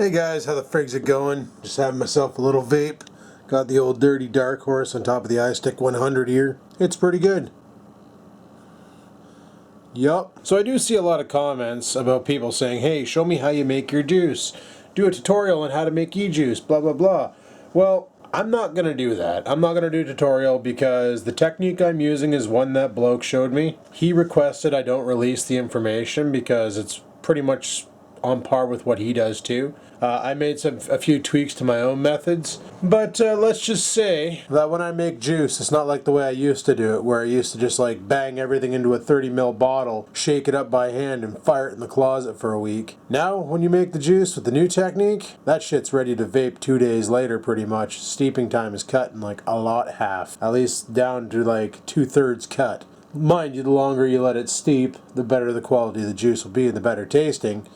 Hey guys, how the frig's it going? Just having myself a little vape. Got the old dirty Dark Horse on top of the iStick 100 here. It's pretty good. Yup. So I do see a lot of comments about people saying, hey, show me how you make your juice. Do a tutorial on how to make e-juice, blah blah blah. Well, I'm not going to do that. I'm not going to do a tutorial because the technique I'm using is one that bloke showed me. He requested I don't release the information because it's pretty much on par with what he does too. I made a few tweaks to my own methods, but let's just say that when I make juice, it's not like the way I used to do it, where I used to just like bang everything into a 30 ml bottle, shake it up by hand, and fire it in the closet for a week. Now, when you make the juice with the new technique, that shit's ready to vape 2 days later pretty much. Steeping time is cut in like a lot half, at least down to like 2/3 cut. Mind you, the longer you let it steep, the better the quality of the juice will be and the better tasting.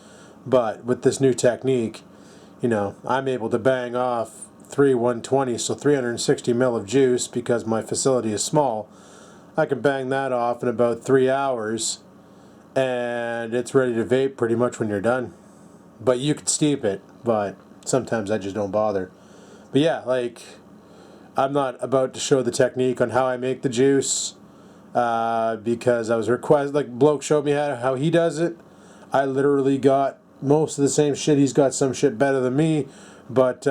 But with this new technique, you know, I'm able to bang off 120, so 360 ml of juice because my facility is small. I can bang that off in about 3 hours and it's ready to vape pretty much when you're done. But you could steep it, but sometimes I just don't bother. But yeah, like, I'm not about to show the technique on how I make the juice because I was requested, like, bloke showed me how he does it. I literally got most of the same shit. He's got some shit better than me, but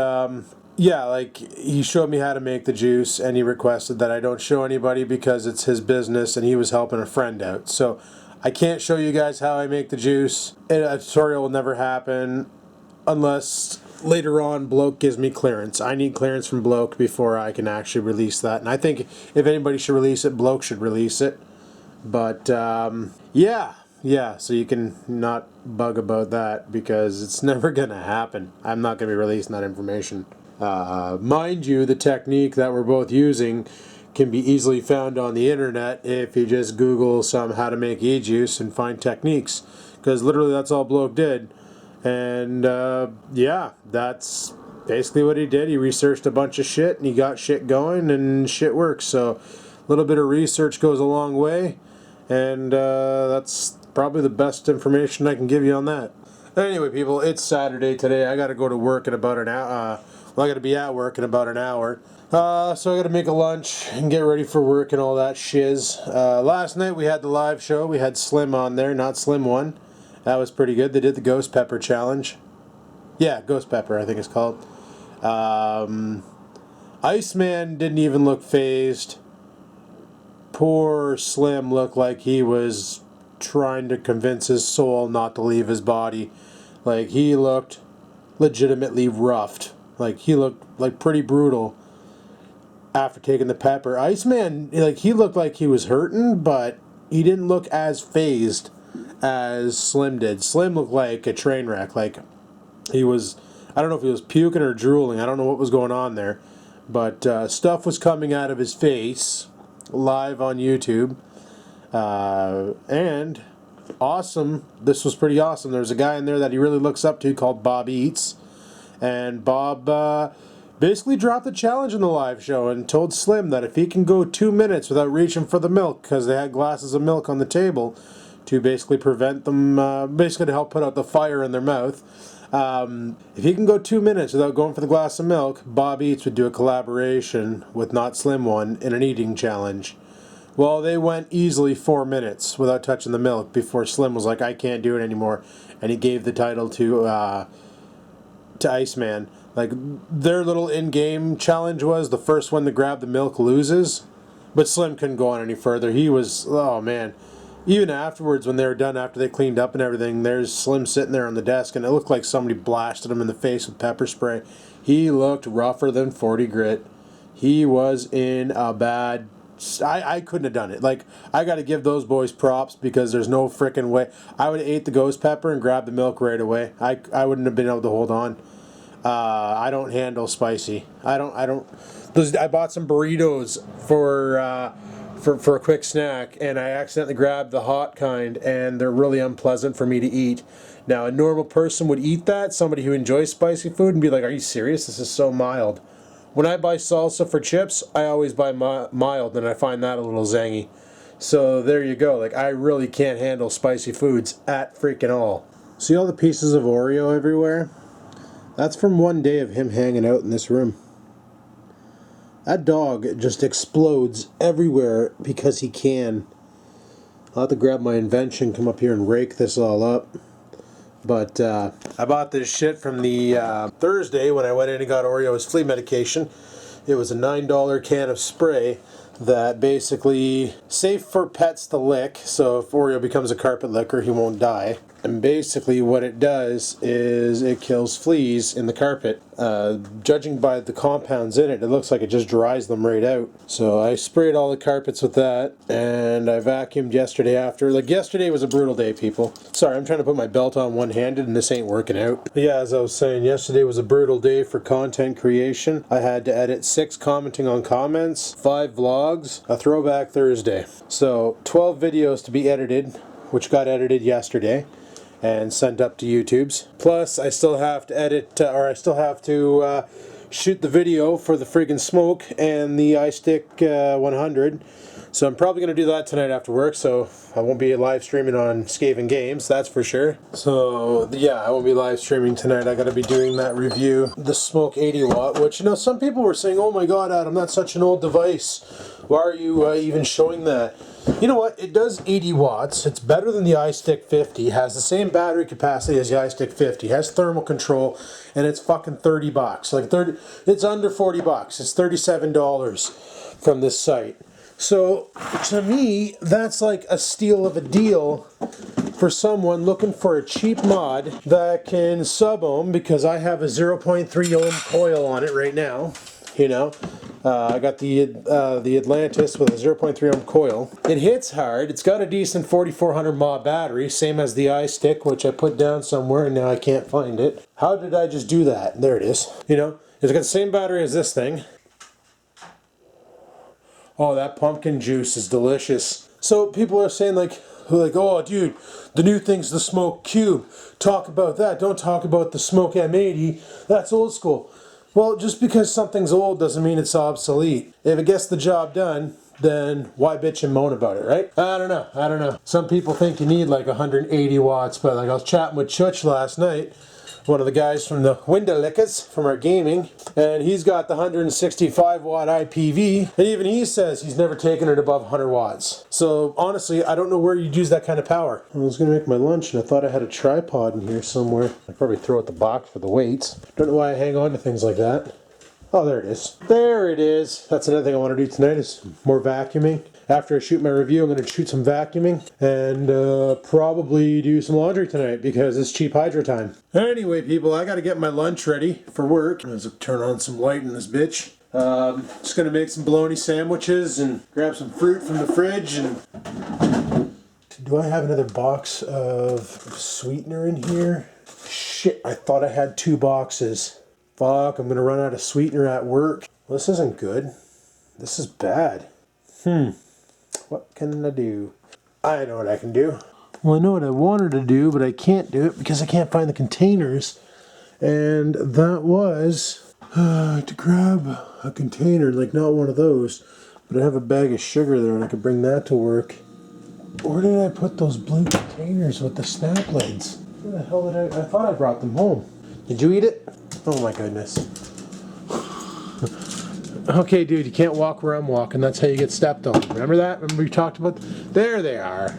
yeah, like, he showed me how to make the juice and he requested that I don't show anybody because it's his business and he was helping a friend out. So I can't show you guys how I make the juice. A tutorial will never happen unless later on bloke gives me clearance. I need clearance from bloke before I can actually release that, and I think if anybody should release it, bloke should release it. But yeah, so you can not bug about that because it's never gonna happen. I'm not gonna be releasing that information. Mind you, the technique that we're both using can be easily found on the internet if you just Google some how to make e-juice and find techniques, because literally that's all bloke did. And yeah, that's basically what he did. He researched a bunch of shit and he got shit going and shit works. So a little bit of research goes a long way, and that's probably the best information I can give you on that. Anyway, people, it's Saturday today. I got to go to work in about an hour. Well, I got to be at work in about an hour. So I got to make a lunch and get ready for work and all that shiz. Last night we had the live show. We had Slim on there, not Slim One. That was pretty good. They did the Ghost Pepper Challenge. Yeah, Ghost Pepper, I think it's called. Iceman didn't even look phased. Poor Slim looked like he was trying to convince his soul not to leave his body. Like, he looked legitimately roughed. Like, he looked like pretty brutal after taking the pepper. Iceman, like, he looked like he was hurting, but he didn't look as phased as Slim did. Slim looked like a train wreck. Like, he was, I don't know if he was puking or drooling. I don't know what was going on there. But stuff was coming out of his face live on YouTube. And awesome. This was pretty awesome. There's a guy in there that he really looks up to called Bob Eats. And Bob basically dropped the challenge in the live show and told Slim that if he can go 2 minutes without reaching for the milk, because they had glasses of milk on the table, to basically prevent them, basically to help put out the fire in their mouth. If he can go 2 minutes without going for the glass of milk, Bob Eats would do a collaboration with Not Slim One in an eating challenge. Well, they went easily 4 minutes without touching the milk before Slim was like, I can't do it anymore. And he gave the title to Iceman. Like, their little in-game challenge was the first one to grab the milk loses. But Slim couldn't go on any further. He was, oh man. Even afterwards, when they were done, after they cleaned up and everything, there's Slim sitting there on the desk, and it looked like somebody blasted him in the face with pepper spray. He looked rougher than 40 grit. He was in a bad... I couldn't have done it. Like, I got to give those boys props because there's no frickin' way. I would have ate the ghost pepper and grabbed the milk right away. I wouldn't have been able to hold on. I don't handle spicy. I bought some burritos for a quick snack, and I accidentally grabbed the hot kind, and they're really unpleasant for me to eat. Now, a normal person would eat that, somebody who enjoys spicy food, and be like, are you serious? This is so mild. When I buy salsa for chips, I always buy mild, and I find that a little zangy. So there you go. Like, I really can't handle spicy foods at freaking all. See all the pieces of Oreo everywhere? That's from one day of him hanging out in this room. That dog just explodes everywhere because he can. I'll have to grab my invention, come up here and rake this all up. But I bought this shit from the Thursday when I went in and got Oreo's flea medication. It was a $9 can of spray that basically safe for pets to lick, so if Oreo becomes a carpet licker he won't die. And basically what it does is it kills fleas in the carpet. Judging by the compounds in it, it looks like it just dries them right out. So I sprayed all the carpets with that, and I vacuumed yesterday after. Like, yesterday was a brutal day, people. Sorry, I'm trying to put my belt on one-handed and this ain't working out. But yeah, as I was saying, yesterday was a brutal day for content creation. I had to edit 6 commenting on comments, 5 vlogs, a throwback Thursday. So 12 videos to be edited, which got edited yesterday and sent up to YouTube's. Plus, I still have to edit, shoot the video for the friggin' smoke and the iStick 100. So I'm probably going to do that tonight after work, so I won't be live streaming on Skaven Games, that's for sure. So yeah, I won't be live streaming tonight. I got to be doing that review, the Smoke 80 watt, which, you know, some people were saying, oh my god, Adam, that's such an old device. Why are you even showing that? You know what? It does 80 watts. It's better than the iStick 50. It has the same battery capacity as the iStick 50. It has thermal control, and it's fucking $30. Like 30. It's under $40. It's $37 from this site. So to me, that's like a steal of a deal for someone looking for a cheap mod that can sub-ohm, because I have a 0.3 ohm coil on it right now. You know, I got the Atlantis with a 0.3 ohm coil. It hits hard. It's got a decent 4400 mAh battery, same as the iStick, which I put down somewhere and now I can't find it. How did I just do that? There it is. You know, it's got the same battery as this thing. Oh, that pumpkin juice is delicious. So people are saying like, oh dude, the new thing's the Smoke Cube. Talk about that. Don't talk about the Smoke M80. That's old school. Well, just because something's old doesn't mean it's obsolete. If it gets the job done, then why bitch and moan about it, right? I don't know. Some people think you need like 180 watts, but like I was chatting with Chutch last night, one of the guys from the Window Lickers from our gaming, and he's got the 165 watt IPV, and even he says he's never taken it above 100 watts. So honestly, I don't know where you'd use that kind of power. I was gonna make my lunch and I thought I had a tripod in here somewhere. I'd probably throw out the box for the weights. Don't know why I hang on to things like that. Oh, there it is. There it is. That's another thing I want to do tonight is more vacuuming. After I shoot my review, I'm going to shoot some vacuuming and probably do some laundry tonight because it's cheap hydro time. Anyway, people, I got to get my lunch ready for work. Let's turn on some light in this bitch. Just going to make some bologna sandwiches and grab some fruit from the fridge. And do I have another box of sweetener in here? Shit, I thought I had 2 boxes. Fuck, I'm going to run out of sweetener at work. Well, this isn't good. This is bad. What can I do? I know what I can do. Well, I know what I wanted to do, but I can't do it because I can't find the containers. And that was to grab a container, like not one of those, but I have a bag of sugar there and I could bring that to work. Where did I put those blue containers with the snap lids? Where the hell did I thought I brought them home. Did you eat it? Oh my goodness. Okay, dude, you can't walk where I'm walking. That's how you get stepped on. Remember that? Remember we talked about? There they are.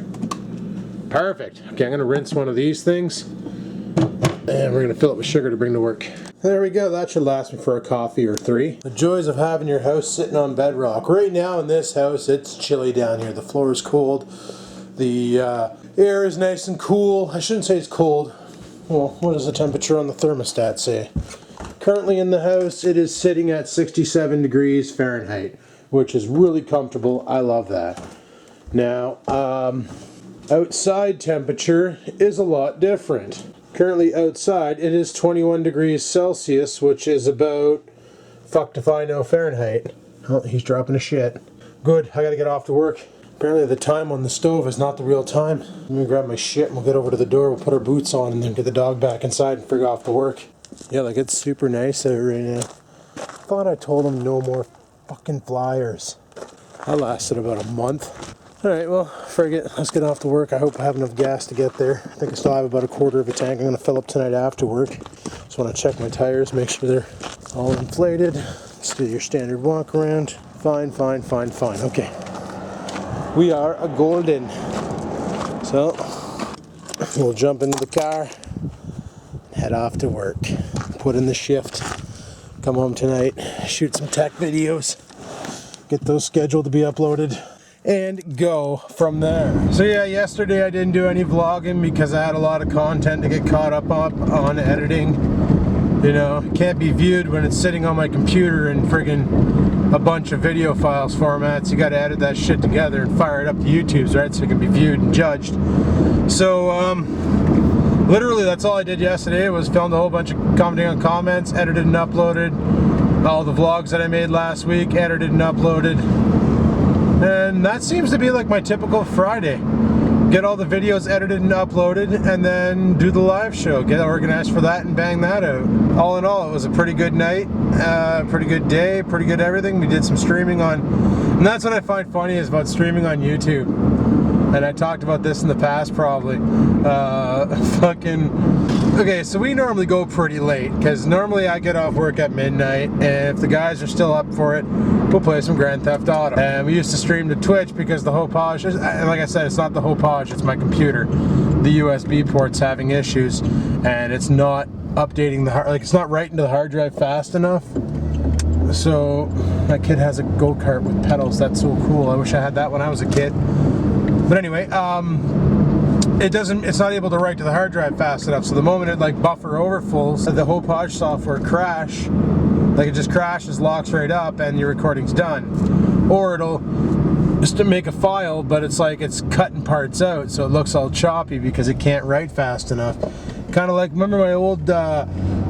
Perfect. Okay, I'm going to rinse one of these things. And we're going to fill it with sugar to bring to work. There we go. That should last me for a coffee or 3. The joys of having your house sitting on bedrock. Right now in this house, it's chilly down here. The floor is cold. The air is nice and cool. I shouldn't say it's cold. Well, what does the temperature on the thermostat say? Currently in the house, it is sitting at 67 degrees Fahrenheit, which is really comfortable. I love that. Now, outside temperature is a lot different. Currently outside, it is 21 degrees Celsius, which is about, fucked if I know, Fahrenheit. Oh, he's dropping a shit. Good, I gotta get off to work. Apparently the time on the stove is not the real time. Let me grab my shit and we'll get over to the door, we'll put our boots on and then get the dog back inside and figure off to work. Yeah, like it's super nice out right now. Thought I told him no more fucking flyers. That lasted about a month. Alright, well, forget it. Let's get off to work. I hope I have enough gas to get there. I think I still have about a quarter of a tank I'm going to fill up tonight after work. Just want to check my tires, make sure they're all inflated. Let's do your standard walk around. Fine, fine, fine, fine. Okay. We are a golden. So we'll jump into the car, head off to work, put in the shift, come home tonight, shoot some tech videos, get those scheduled to be uploaded, and go from there. So yeah, yesterday I didn't do any vlogging because I had a lot of content to get caught up on editing. You know, it can't be viewed when it's sitting on my computer in friggin' a bunch of video files formats. You gotta edit that shit together and fire it up to YouTube's, right? So it can be viewed and judged. So, literally that's all I did yesterday was filmed a whole bunch of commenting on comments, edited and uploaded all the vlogs that I made last week, edited and uploaded. And that seems to be like my typical Friday. Get all the videos edited and uploaded, and then do the live show. Get organized for that and bang that out. All in all, it was a pretty good night, pretty good day, pretty good everything. We did some streaming on, and that's what I find funny is about streaming on YouTube. And I talked about this in the past probably. Okay, so we normally go pretty late, because normally I get off work at midnight, and if the guys are still up for it, we'll play some Grand Theft Auto. And we used to stream to Twitch because the Hopage, like I said, it's not the Hopage, it's my computer. The USB port's having issues, and it's not updating the hard, like it's not writing to the hard drive fast enough. So, my kid has a go-kart with pedals, that's so cool. I wish I had that when I was a kid. But anyway, it's not able to write to the hard drive fast enough, so the moment it like buffer overfulls, the Hopage software crash, like it just crashes, locks right up, and your recording's done. Or it'll just to make a file, but it's like it's cutting parts out, so it looks all choppy because it can't write fast enough. Kind of like, remember my old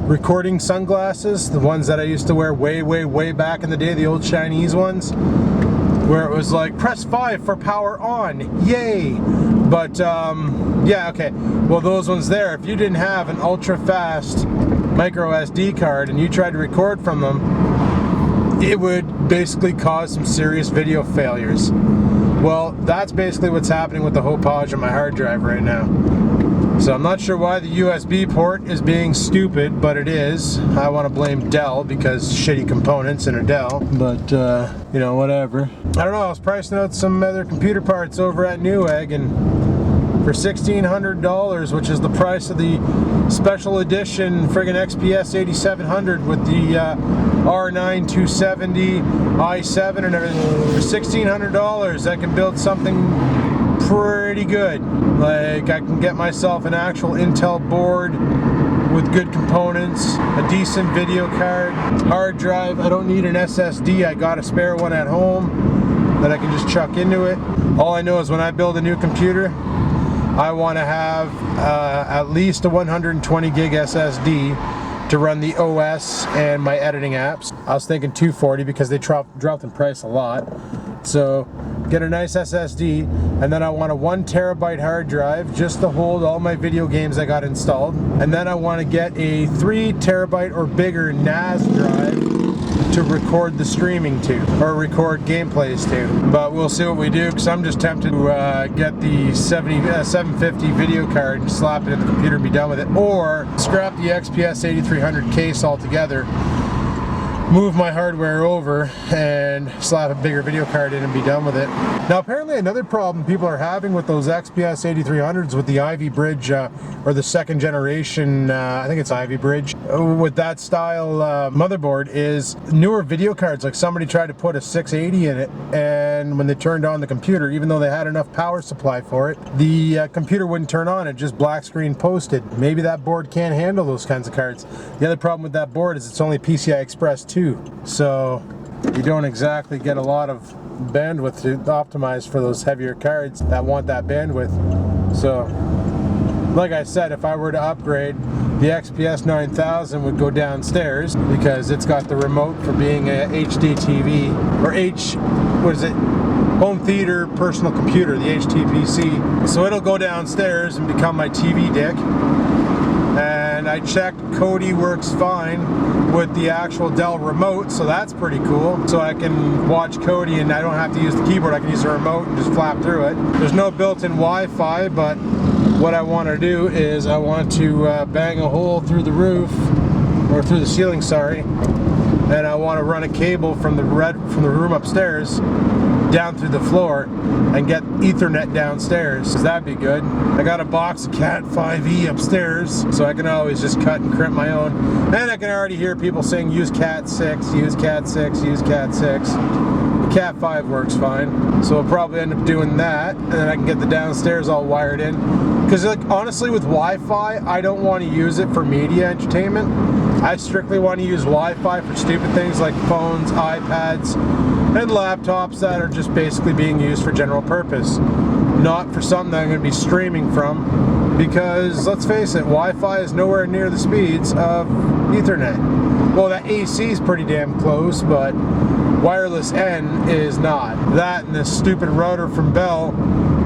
recording sunglasses, the ones that I used to wear way back in the day, the old Chinese ones, where it was like, press 5 for power on, yay! But, yeah, okay, well those ones there, if you didn't have an ultra-fast micro SD card and you tried to record from them, it would basically cause some serious video failures. Well, that's basically what's happening with the Hopage on my hard drive right now. So I'm not sure why the USB port is being stupid, but it is. I want to blame Dell because shitty components in a Dell, but you know, whatever. I don't know, I was pricing out some other computer parts over at Newegg, and for $1,600, which is the price of the special edition friggin' XPS 8700 with the R9 270 i7 and everything, for $1,600 I can build something pretty good. Like, I can get myself an actual Intel board with good components, a decent video card, hard drive. I don't need an SSD, I got a spare one at home that I can just chuck into it. All I know is when I build a new computer, I want to have at least a 120 gig SSD to run the OS and my editing apps. I was thinking 240 because they dropped in price a lot. So get a nice SSD, and then I want a 1 terabyte hard drive just to hold all my video games I got installed. And then I want to get a 3 terabyte or bigger NAS drive to record the streaming to, or record gameplays to. But we'll see what we do, because I'm just tempted to get the 750 video card and slap it in the computer and be done with it, or scrap the XPS 8300 case altogether, move my hardware over and slap a bigger video card in and be done with it. Now apparently another problem people are having with those XPS 8300s with the Ivy Bridge, or the second generation, I think it's Ivy Bridge, with that style motherboard, is newer video cards. Like somebody tried to put a 680 in it, and when they turned on the computer, even though they had enough power supply for it, the computer wouldn't turn on, it just black screen posted. Maybe that board can't handle those kinds of cards. The other problem with that board is it's only PCI Express 2, so you don't exactly get a lot of bandwidth to optimize for those heavier cards that want that bandwidth. So like I said, if I were to upgrade, the XPS 9000 would go downstairs because it's got the remote for being a HD TV, or home theater personal computer, the HTPC. So it'll go downstairs and become my TV dick. And I checked, Kodi works fine with the actual Dell remote, so that's pretty cool. So I can watch Kodi and I don't have to use the keyboard, I can use the remote and just flap through it. There's no built-in Wi-Fi, but what I want to do is I want to bang a hole through the roof or through the ceiling, sorry, and I want to run a cable from the room upstairs down through the floor and get Ethernet downstairs. That'd be good. I got a box of Cat 5e upstairs, so I can always just cut and crimp my own. And I can already hear people saying use Cat 6, use Cat 6, use Cat 6. The Cat 5 works fine, so we'll probably end up doing that, and then I can get the downstairs all wired in. Because like honestly, with Wi-Fi, I don't want to use it for media entertainment. I strictly want to use Wi-Fi for stupid things like phones, iPads, and laptops that are just basically being used for general purpose. Not for something that I'm going to be streaming from, because let's face it, Wi-Fi is nowhere near the speeds of Ethernet. Well, that AC is pretty damn close, but wireless N is not. That and this stupid router from Bell,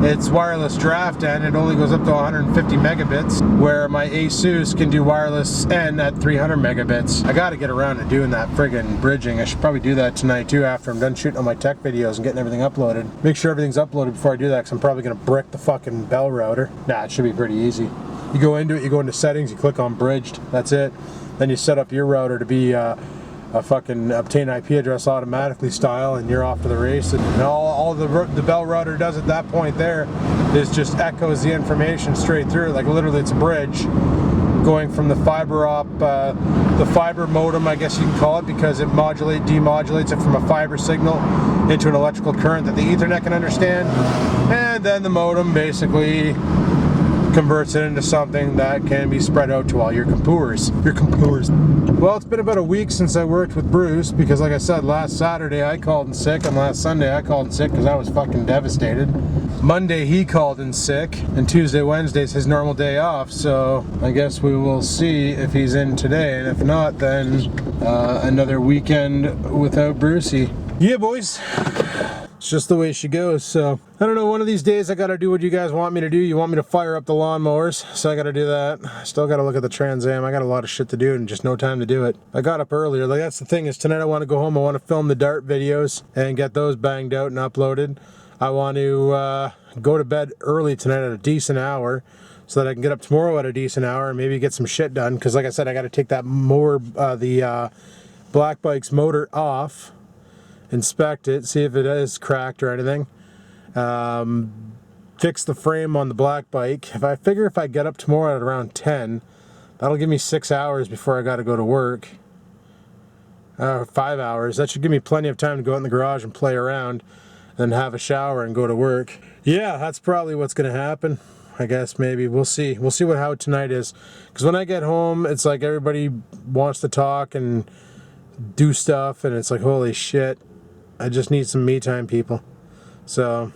it's wireless draft N, it only goes up to 150 megabits, where my Asus can do wireless N at 300 megabits. I gotta get around to doing that friggin' bridging. I should probably do that tonight too after I'm done shooting all my tech videos and getting everything uploaded. Make sure everything's uploaded before I do that, because I'm probably gonna brick the fucking Bell router. Nah, it should be pretty easy. You go into it, you go into settings, you click on bridged, that's it. Then you set up your router to be a fucking obtain IP address automatically style, and you're off to the race. And all the Bell router does at that point there is just echoes the information straight through. Like literally it's a bridge going from the the fiber modem, I guess you can call it, because it demodulates it from a fiber signal into an electrical current that the Ethernet can understand. And then the modem basically converts it into something that can be spread out to all your computers. Well, it's been about a week since I worked with Bruce, because like I said, last Saturday I called in sick, and last Sunday I called in sick because I was fucking devastated. Monday he called in sick, and Tuesday, Wednesday's his normal day off, so I guess we will see if he's in today, and if not, then another weekend without Brucey. Yeah, boys. It's just the way she goes. So I don't know, one of these days I gotta do what you guys want me to do. You want me to fire up the lawnmowers, so I gotta do that. Still gotta look at the Trans Am. I got a lot of shit to do and just no time to do it. I got up earlier. Like, that's the thing, is tonight I want to go home. I want to film the dart videos and get those banged out and uploaded. I want to go to bed early tonight at a decent hour, so that I can get up tomorrow at a decent hour and maybe get some shit done. Because like I said, I got to take that mower, the Black Bike's motor off, inspect it, see if it is cracked or anything, fix the frame on the Black Bike. If I get up tomorrow at around 10, that'll give me 6 hours before I got to go to work. 5 hours. That should give me plenty of time to go out in the garage and play around, then have a shower and go to work. Yeah, that's probably what's going to happen. I guess maybe we'll see. We'll see how tonight is. Because when I get home, it's like everybody wants to talk and do stuff, and it's like, holy shit, I just need some me time, people. So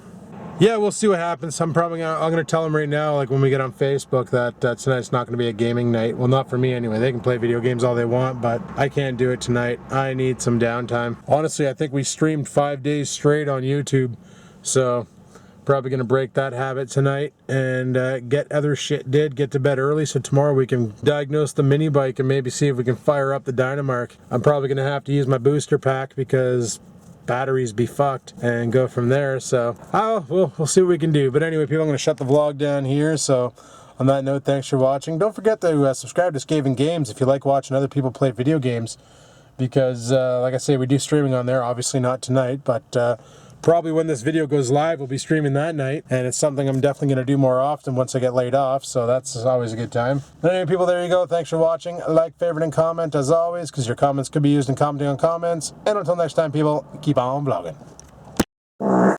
yeah, we'll see what happens. I'm gonna tell them right now, like when we get on Facebook, that tonight's not gonna be a gaming night. Well, not for me anyway. They can play video games all they want, but I can't do it tonight. I need some downtime. Honestly, I think we streamed 5 days straight on YouTube, so probably gonna break that habit tonight and get other shit did, get to bed early, so tomorrow we can diagnose the mini bike and maybe see if we can fire up the Dynamark. I'm probably gonna have to use my booster pack because batteries be fucked, and go from there. So we'll see what we can do. But anyway, people, I'm going to shut the vlog down here. So on that note, thanks for watching. Don't forget to subscribe to Skaven Games if you like watching other people play video games, because like I say, we do streaming on there. Obviously not tonight, but probably when this video goes live, we'll be streaming that night, and it's something I'm definitely going to do more often once I get laid off, so that's always a good time. But anyway, people, there you go. Thanks for watching. Like, favorite, and comment as always, because your comments could be used in commenting on comments. And until next time, people, keep on vlogging.